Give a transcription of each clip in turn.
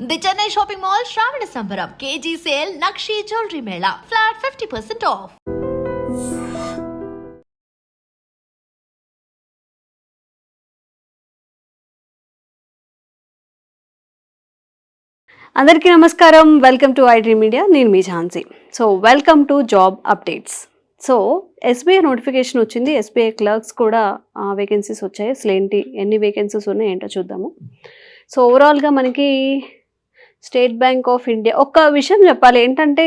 The Chennai shopping mall శ్రావణ సంబరం KG sale నక్షి జ్యువెలరీ మేళా ఫ్లాట్ 50% ఆఫ్. అందరికీ నమస్కారం. Welcome to iDream Media. నేను మీ Jhansi. So welcome to job updates. So SBI notification వచ్చింది. ఎస్బీఐ క్లర్క్స్ కూడా వేకెన్సీస్ వచ్చాయి. అసలు ఎన్ని వేకెన్సీస్ ఉన్నాయి ఏంటో చూద్దాము. సో ఓవరాల్గా మనకి స్టేట్ బ్యాంక్ ఆఫ్ ఇండియా ఒక్క విషయం చెప్పాలి ఏంటంటే,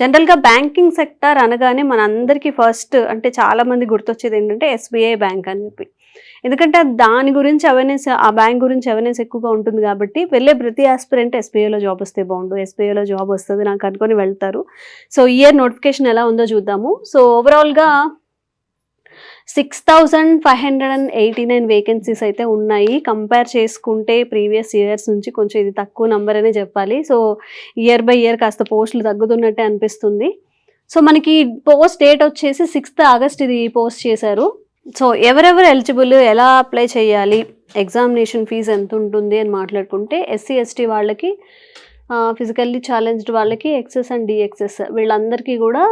జనరల్గా బ్యాంకింగ్ సెక్టర్ అనగానే మన అందరికీ ఫస్ట్ అంటే చాలామంది గుర్తొచ్చేది ఏంటంటే ఎస్బీఐ బ్యాంక్ అని చెప్పి. ఎందుకంటే దాని గురించి అవేర్నెస్, ఆ బ్యాంక్ గురించి అవేర్నెస్ ఎక్కువగా ఉంటుంది కాబట్టి వెళ్ళే ప్రతి ఆస్పిరెంట్ ఎస్బీఐలో జాబ్ వస్తే బాగుండు, ఎస్బీఐలో జాబ్ వస్తుంది నాకు అనుకొని వెళ్తారు. సో ఇయర్ నోటిఫికేషన్ ఎలా ఉందో చూద్దాము. సో ఓవరాల్గా 6,589 వేకెన్సీస్ అయితే ఉన్నాయి. కంపేర్ చేసుకుంటే ప్రీవియస్ ఇయర్స్ నుంచి కొంచెం ఇది తక్కువ నెంబర్ అనే చెప్పాలి. సో ఇయర్ బై ఇయర్ కాస్త పోస్టులు తగ్గుతున్నట్టే అనిపిస్తుంది. సో మనకి పోస్ట్ డేట్ వచ్చేసి 6th ఆగస్ట్ ఇది పోస్ట్ చేశారు. సో ఎవరెవరు ఎలిజిబుల్, ఎలా అప్లై చేయాలి, ఎగ్జామినేషన్ ఫీజు ఎంత ఉంటుంది అని మాట్లాడుకుంటే ఎస్సీ ఎస్టీ వాళ్ళకి, ఫిజికల్లీ ఛాలెంజ్డ్ వాళ్ళకి, ఎక్సెస్ అండ్ డిఎక్సెస్ వీళ్ళందరికీ కూడా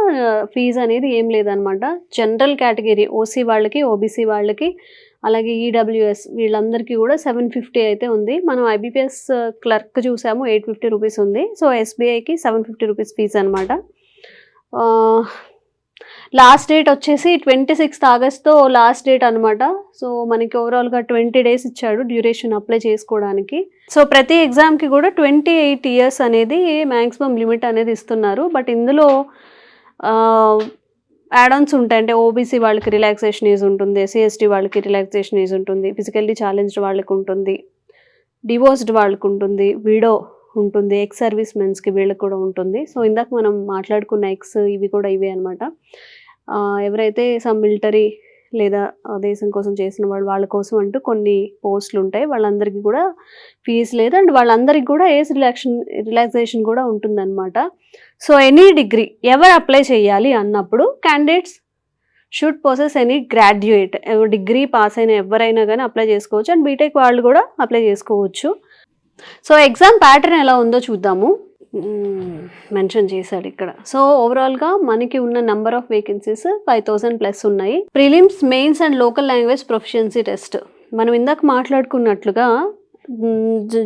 ఫీజు అనేది ఏం లేదనమాట. జనరల్ కేటగిరీ ఓసీ వాళ్ళకి, ఓబీసీ వాళ్ళకి, అలాగే ఈడబ్ల్యూఎస్ వీళ్ళందరికీ కూడా 750 అయితే ఉంది. మనం ఐబీపీఎస్ క్లర్క్ చూసాము 850 రూపీస్ ఉంది. సో ఎస్బీఐకి 750 రూపీస్ ఫీజు అనమాట. లాస్ట్ డేట్ వచ్చేసి 26th ఆగస్ట్తో లాస్ట్ డేట్ అనమాట. సో మనకి ఓవరాల్గా 20 days ఇచ్చాడు డ్యూరేషన్ అప్లై చేసుకోవడానికి. సో ప్రతి ఎగ్జామ్కి కూడా 28 years అనేది మ్యాక్సిమం లిమిట్ అనేది ఇస్తున్నారు. బట్ ఇందులో యాడ్-ఆన్స్ ఉంటాయి. అంటే ఓబీసీ వాళ్ళకి రిలాక్సేషన్ ఏజ్ ఉంటుంది, ఎస్సీ ఎస్టీ వాళ్ళకి రిలాక్సేషన్ ఏజ్ ఉంటుంది, ఫిజికల్లీ ఛాలెంజ్డ్ వాళ్ళకి ఉంటుంది, డివోర్స్డ్ వాళ్ళకి ఉంటుంది, విడో ఉంటుంది, ఎక్స్ సర్వీస్ మెన్స్కి వీళ్ళకి కూడా ఉంటుంది. సో ఇందాక మనం మాట్లాడుకున్న ఎక్స్ ఇవి కూడా ఇవే అనమాట. ఎవరైతే సమ్ మిలిటరీ లేదా దేశం కోసం చేసిన వాళ్ళ కోసం అంటూ కొన్ని పోస్టులు ఉంటాయి. వాళ్ళందరికీ కూడా ఫీజు లేదు. అండ్ వాళ్ళందరికీ కూడా ఏజ్ రిలాక్సేషన్ కూడా ఉంటుందన్నమాట. సో ఎనీ డిగ్రీ ఎవరు అప్లై చేయాలి అన్నప్పుడు candidates should possess any graduate, degree pass అయిన ఎవరైనా కానీ అప్లై చేసుకోవచ్చు. అండ్ బీటెక్ వాళ్ళు కూడా అప్లై చేసుకోవచ్చు. సో ఎగ్జామ్ ప్యాటర్న్ ఎలా ఉందో చూద్దాము. మెన్షన్ చేశాడు ఇక్కడ. సో ఓవరాల్గా మనకి ఉన్న నెంబర్ ఆఫ్ వేకెన్సీస్ 5,000+ ఉన్నాయి. Prelims, mains and local language proficiency test. మనం ఇందాక మాట్లాడుకున్నట్లుగా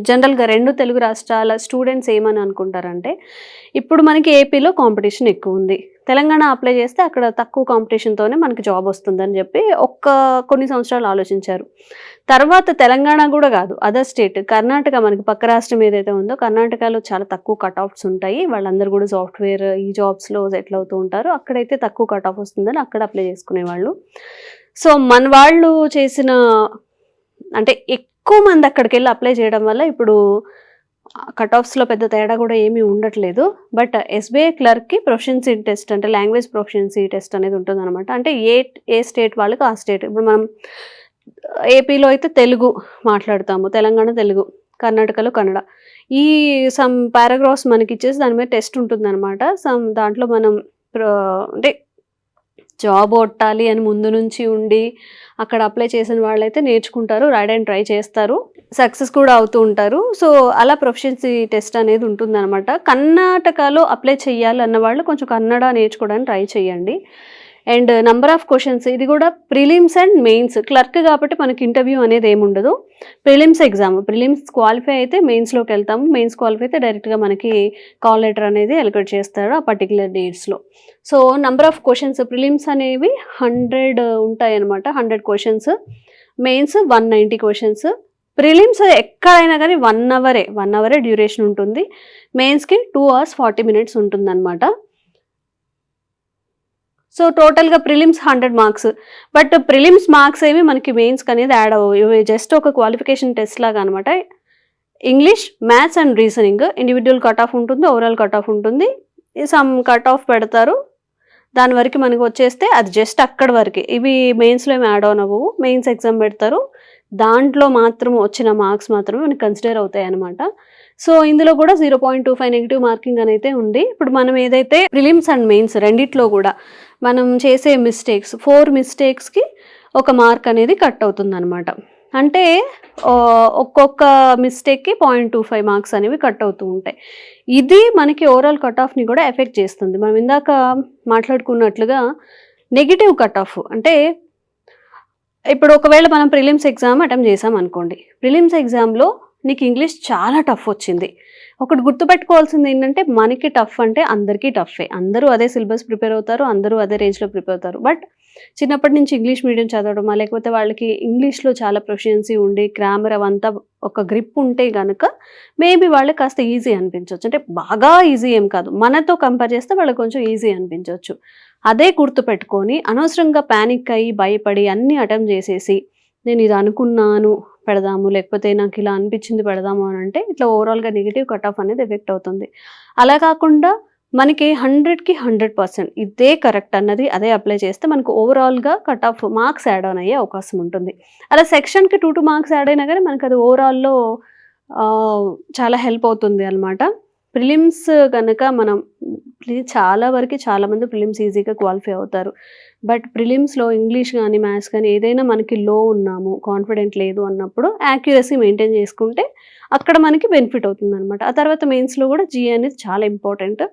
జనరల్గా 2 తెలుగు రాష్ట్రాల స్టూడెంట్స్ ఏమని అనుకుంటారంటే, ఇప్పుడు మనకి ఏపీలో కాంపిటీషన్ ఎక్కువ ఉంది, తెలంగాణ అప్లై చేస్తే అక్కడ తక్కువ కాంపిటీషన్తోనే మనకి జాబ్ వస్తుందని చెప్పి కొన్ని సంవత్సరాలు ఆలోచించారు. తర్వాత తెలంగాణ కూడా కాదు, అదర్ స్టేట్ కర్ణాటక, మనకి పక్క రాష్ట్రం ఏదైతే ఉందో కర్ణాటకలో చాలా తక్కువ కట్ ఆఫ్స్ ఉంటాయి. వాళ్ళందరూ కూడా సాఫ్ట్వేర్ ఈ జాబ్స్లో సెటిల్ అవుతూ ఉంటారు. అక్కడైతే తక్కువ కట్ ఆఫ్ వస్తుందని అక్కడ అప్లై చేసుకునేవాళ్ళు. సో మన వాళ్ళు చేసిన అంటే ఎక్కువ మంది అక్కడికి వెళ్ళి అప్లై చేయడం వల్ల ఇప్పుడు కట్ ఆఫ్స్లో పెద్ద తేడా కూడా ఏమీ ఉండట్లేదు. బట్ ఎస్బీఐ క్లర్క్కి ప్రొఫిషియన్సీ టెస్ట్ అంటే లాంగ్వేజ్ ప్రొఫిషియన్సీ టెస్ట్ అనేది ఉంటుంది అనమాట. అంటే ఏ స్టేట్ వాళ్ళకి ఆ స్టేట్. ఇప్పుడు మనం ఏపీలో అయితే తెలుగు మాట్లాడతాము, తెలంగాణ తెలుగు, కర్ణాటకలో కన్నడ. ఈ సమ్ పారాగ్రాఫ్స్ మనకి ఇచ్చేసి దాని మీద టెస్ట్ ఉంటుంది అనమాట. దాంట్లో మనం అంటే జాబ్ కొట్టాలి అని ముందు నుంచి ఉండి అక్కడ అప్లై చేసిన వాళ్ళైతే నేర్చుకుంటారు, రాయడ్ అండ్ ట్రై చేస్తారు, సక్సెస్ కూడా అవుతూ ఉంటారు. సో అలా ప్రొఫిషియన్సీ టెస్ట్ అనేది ఉంటుందన్నమాట. కర్ణాటకలో అప్లై చేయాలి అన్న వాళ్ళు కొంచెం కన్నడ నేర్చుకోవడానికి ట్రై చేయండి. అండ్ నెంబర్ ఆఫ్ క్వశ్చన్స్, ఇది కూడా ప్రిలిమ్స్ అండ్ మెయిన్స్. క్లర్క్ కాబట్టి మనకి ఇంటర్వ్యూ అనేది ఏముండదు. ప్రిలిమ్స్ ఎగ్జామ్, ప్రిలిమ్స్ క్వాలిఫై అయితే మెయిన్స్లోకి వెళ్తాము, మెయిన్స్ క్వాలిఫై అయితే డైరెక్ట్గా మనకి కాల్ లెటర్ అనేది ఎలిక్యులేట్ చేస్తాడు ఆ పర్టికులర్ డేట్స్లో. So number of questions prelims అనేవి 100 ఉంటాయి అనమాట, 100 క్వశ్చన్స్. Mains 190 questions. ప్రిలిమ్స్ ఎక్కడైనా కానీ 1 అవరే డ్యూరేషన్ ఉంటుంది. మెయిన్స్కి 2 hours 40 minutes ఉంటుందన్నమాట. సో టోటల్గా prelims 100 marks. But prelims marks ఏమి మనకి మెయిన్స్కి అనేది యాడ్ అవ్వవు. ఇవి జస్ట్ ఒక క్వాలిఫికేషన్ టెస్ట్ లాగా అనమాట. English, maths and reasoning individual cut off ఉంటుంది, ఓవరాల్ కట్ ఆఫ్ ఉంటుంది. సమ్ కట్ ఆఫ్ పెడతారు, దాని వరకు మనకి వచ్చేస్తే అది జస్ట్ అక్కడి వరకు. ఇవి మెయిన్స్లో ఏమి యాడ్ ఆన్ అవ్వవు. మెయిన్స్ ఎగ్జామ్ పెడతారు, దాంట్లో మాత్రం వచ్చిన మార్క్స్ మాత్రమే మనకి కన్సిడర్ అవుతాయి అనమాట. సో ఇందులో కూడా 0.25 నెగిటివ్ మార్కింగ్ అనేది ఉంది. ఇప్పుడు మనం ఏదైతే ప్రిలిమ్స్ అండ్ మెయిన్స్ రెండిట్లో కూడా మనం చేసే మిస్టేక్స్ 4 మిస్టేక్స్కి ఒక మార్క్ అనేది కట్ అవుతుంది అనమాట. అంటే ఒక్కొక్క మిస్టేక్కి 0.25 మార్క్స్ అనేవి కట్ అవుతూ ఉంటాయి. ఇది మనకి ఓవరాల్ కట్ ఆఫ్ని కూడా ఎఫెక్ట్ చేస్తుంది. మనం ఇందాక మాట్లాడుకున్నట్లుగా నెగిటివ్ కట్ ఆఫ్ అంటే ఇప్పుడు ఒకవేళ మనం ప్రిలిమ్స్ ఎగ్జామ్ అటెంప్ట్ చేసాం అనుకోండి. ప్రిలిమ్స్ ఎగ్జామ్లో నీకు ఇంగ్లీష్ చాలా టఫ్ వచ్చింది. ఒకటి గుర్తుపెట్టుకోవాల్సింది ఏంటంటే మనకి టఫ్ అంటే అందరికీ టఫే. అందరూ అదే సిలబస్ ప్రిపేర్ అవుతారు. అందరూ అదే రేంజ్లో ప్రిపేర్ అవుతారు. బట్ చిన్నప్పటి నుంచి ఇంగ్లీష్ మీడియం చదవడమా లేకపోతే వాళ్ళకి ఇంగ్లీష్లో చాలా ప్రొఫిషియన్సీ ఉండి గ్రామర్ అవంతా ఒక గ్రిప్ ఉంటే గనక మేబీ వాళ్ళకి కాస్త ఈజీ అనిపించవచ్చు. అంటే బాగా ఈజీ ఏం కాదు. మనతో కంపేర్ చేస్తే వాళ్ళకి కొంచెం ఈజీ అనిపించవచ్చు. అదే గుర్తుపెట్టుకొని అనవసరంగా ప్యానిక్ అయ్యి భయపడి అన్నీ అటెంప్ట్ చేసేసి నేను ఇది అనుకున్నాను పెడదాము లేకపోతే నాకు ఇలా అనిపించింది పెడదాము అని అంటే ఇట్లా ఓవరాల్గా నెగిటివ్ కట్ ఆఫ్ అనేది ఎఫెక్ట్ అవుతుంది. అలా కాకుండా మనకి 100కి 100% ఇదే కరెక్ట్ అన్నది అదే అప్లై చేస్తే మనకు ఓవరాల్గా cut off marks add on అయ్యే అవకాశం ఉంటుంది. అలా సెక్షన్కి 2 మార్క్స్ యాడ్ అయినా కానీ మనకు అది ఓవరాల్లో చాలా హెల్ప్ అవుతుంది అనమాట. ప్రిలిమ్స్ కనుక మనం చాలా వరకు చాలామంది ప్రిలిమ్స్ ఈజీగా క్వాలిఫై అవుతారు. బట్ ప్రిలిమ్స్లో ఇంగ్లీష్ కానీ మ్యాథ్స్ కానీ ఏదైనా మనకి లో ఉన్నాము కాన్ఫిడెంట్ లేదు అన్నప్పుడు యాక్యురసీ మెయింటైన్ చేసుకుంటే అక్కడ మనకి బెనిఫిట్ అవుతుందనమాట. ఆ తర్వాత మెయిన్స్లో కూడా జీఏ అనేది చాలా ఇంపార్టెంట్.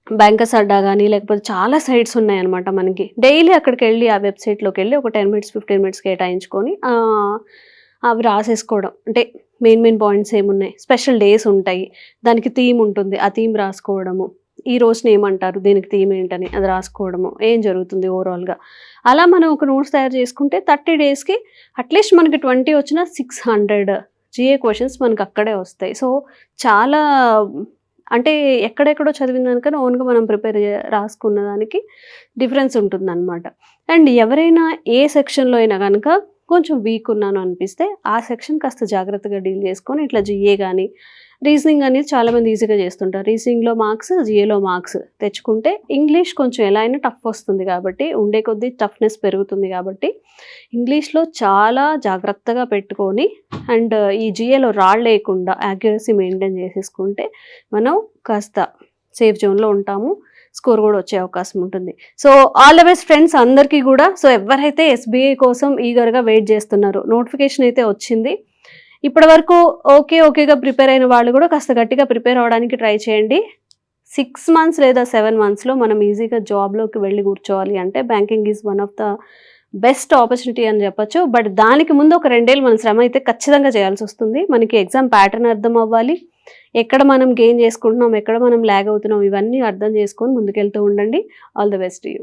బ్యాంకర్స్ అడ్డా కానీ లేకపోతే చాలా సైట్స్ ఉన్నాయన్నమాట మనకి. డైలీ అక్కడికెళ్ళి ఆ వెబ్‌సైట్‌లోకి వెళ్ళి ఒక 10 మినిట్స్ 15 మినిట్స్ కేటాయించుకొని అవి రాసేసుకోవడం. అంటే మెయిన్ పాయింట్స్ ఏమున్నాయి, స్పెషల్ డేస్ ఉంటాయి, దానికి థీమ్ ఉంటుంది. ఆ థీమ్ రాసుకోవడము. ఈ రోజున ఏమంటారు, దీనికి థీమ్ ఏంటని అది రాసుకోవడము. ఏం జరుగుతుంది ఓవరాల్‌గా. అలా మనం ఒక నోట్స్ తయారు చేసుకుంటే 30 డేస్‌కి అట్‌లీస్ట్ మనకి 20 వచ్చినా 600 జీఏ క్వెషన్స్ మనకు అక్కడే వస్తాయి. సో, చాలా అంటే ఎక్కడెక్కడో చదివిన దానికన్నా ఓన్‌గా మనం రాసుకున్న దానికి డిఫరెన్స్ ఉంటుందన్నమాట. అండ్ ఎవరైనా ఏ సెక్షన్‌లో అయినా గనక కొంచెం వీక్ ఉన్నాను అనిపిస్తే ఆ సెక్షన్ కాస్త జాగ్రత్తగా డీల్ చేసుకొని ఇట్లా జీఏ గానీ, రీజనింగ్ అనేది చాలామంది ఈజీగా చేస్తుంటారు. రీజనింగ్‌లో మార్క్స్, జీఏలో మార్క్స్ తెచ్చుకుంటే ఇంగ్లీష్ కొంచెం ఎలా అయినా టఫ్ వస్తుంది కాబట్టి, ఉండే కొద్దీ టఫ్‌నెస్ పెరుగుతుంది కాబట్టి ఇంగ్లీష్‌లో చాలా జాగ్రత్తగా పెట్టుకొని అండ్ ఈ జీఏలో రాళ్ళేయకుండా యాక్యురసీ మెయింటైన్ చేసేసుకుంటే మనం కాస్త సేఫ్ జోన్‌లో ఉంటాము. స్కోర్ కూడా వచ్చే అవకాశం ఉంటుంది. So, all the best friends అందరికీ కూడా. సో, ఎవరైతే ఎస్‌బీఐ కోసం ఈగర్‌గా వెయిట్ చేస్తున్నారో నోటిఫికేషన్ అయితే వచ్చింది. ఇప్పటివరకు ఓకేగా ప్రిపేర్ అయిన వాళ్ళు కూడా కాస్త గట్టిగా ప్రిపేర్ అవ్వడానికి ట్రై చేయండి. 6 మంత్స్ లేదా 7 మంత్స్‌లో మనం ఈజీగా జాబ్‌లోకి వెళ్ళి కూర్చోవాలి అంటే banking is one of the best opportunity అని చెప్పొచ్చు. బట్ దానికి ముందు ఒక 2 ఏళ్ళు మనం శ్రమ అయితే ఖచ్చితంగా చేయాల్సొస్తుంది. మనకి ఎగ్జామ్ ప్యాటర్న్ అర్థం అవ్వాలి. ఎక్కడ మనం గెయిన్ చేసుకుంటున్నాం, ఎక్కడ మనం ల్యాగ్ అవుతున్నాం ఇవన్నీ అర్థం చేసుకొని ముందుకెళ్తూ ఉండండి. All the best to you.